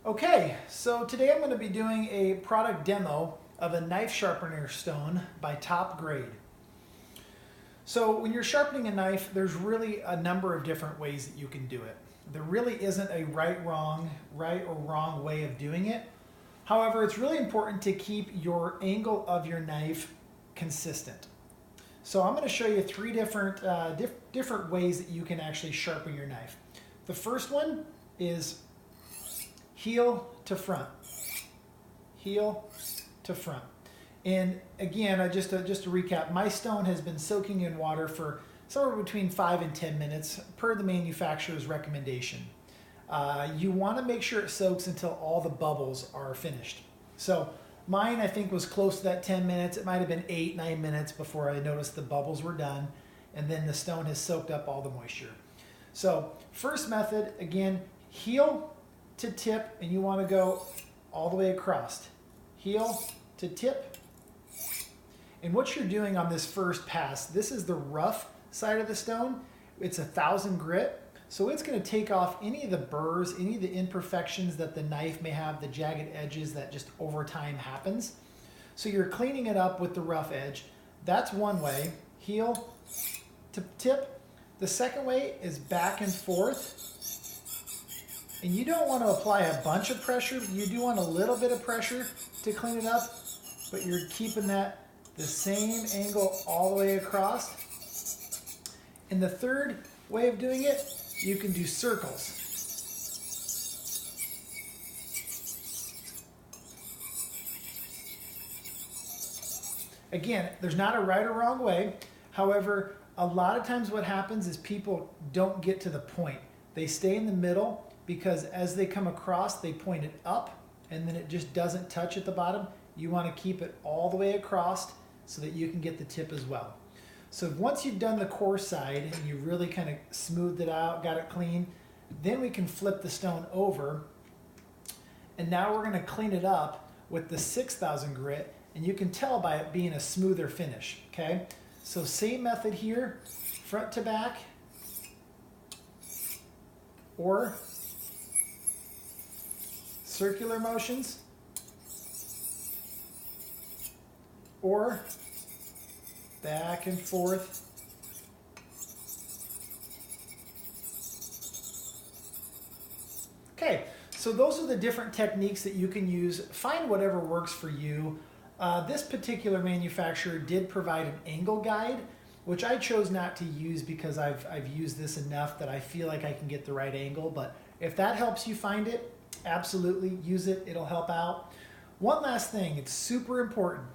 Okay, so today I'm going to be doing a product demo of a knife sharpener stone by Top Grade. So when you're sharpening a knife, there's really a number of different ways that you can do it. There really isn't a right or wrong way of doing it. However, it's really important to keep your angle of your knife consistent. So I'm going to show you three different ways that you can actually sharpen your knife. The first one is heel to front, heel to front. And again, just to recap, my stone has been soaking in water for somewhere between 5 and 10 minutes per the manufacturer's recommendation. You want to make sure it soaks until all the bubbles are finished. So mine, I think, was close to that 10 minutes. It might have been 8, 9 minutes before I noticed the bubbles were done, and then the stone has soaked up all the moisture. So first method, again, heel to tip, and you want to go all the way across. Heel to tip. And what you're doing on this first pass, this is the rough side of the stone. It's 1000 grit, so it's going to take off any of the burrs, any of the imperfections that the knife may have, the jagged edges that just over time happens. So you're cleaning it up with the rough edge. That's one way, heel to tip. The second way is back and forth. And you don't want to apply a bunch of pressure. You do want a little bit of pressure to clean it up, but you're keeping that the same angle all the way across. And the third way of doing it, you can do circles. Again, there's not a right or wrong way. However, a lot of times what happens is people don't get to the point. They stay in the middle because as they come across, they point it up and then it just doesn't touch at the bottom. You want to keep it all the way across so that you can get the tip as well. So once you've done the coarse side and you really kind of smoothed it out, got it clean, then we can flip the stone over. And now we're going to clean it up with the 6000 grit, and you can tell by it being a smoother finish, okay? So same method here, front to back, or circular motions, or back and forth. Okay, so those are the different techniques that you can use. Find whatever works for you. This particular manufacturer did provide an angle guide, which I chose not to use because I've used this enough that I feel like I can get the right angle. But if that helps you find it, absolutely use it. It'll help out. One last thing, it's super important.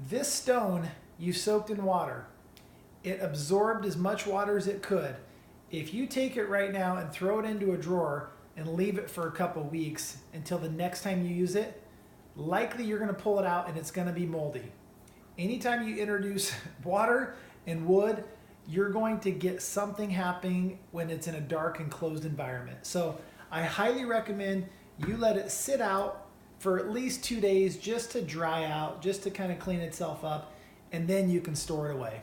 This stone you soaked in water. It absorbed as much water as it could. If you take it right now and throw it into a drawer and leave it for a couple weeks until the next time you use it, likely you're going to pull it out and it's going to be moldy. Anytime you introduce water and wood, you're going to get something happening when it's in a dark and closed environment. So I highly recommend you let it sit out for at least 2 days just to dry out, just to kind of clean itself up, and then you can store it away.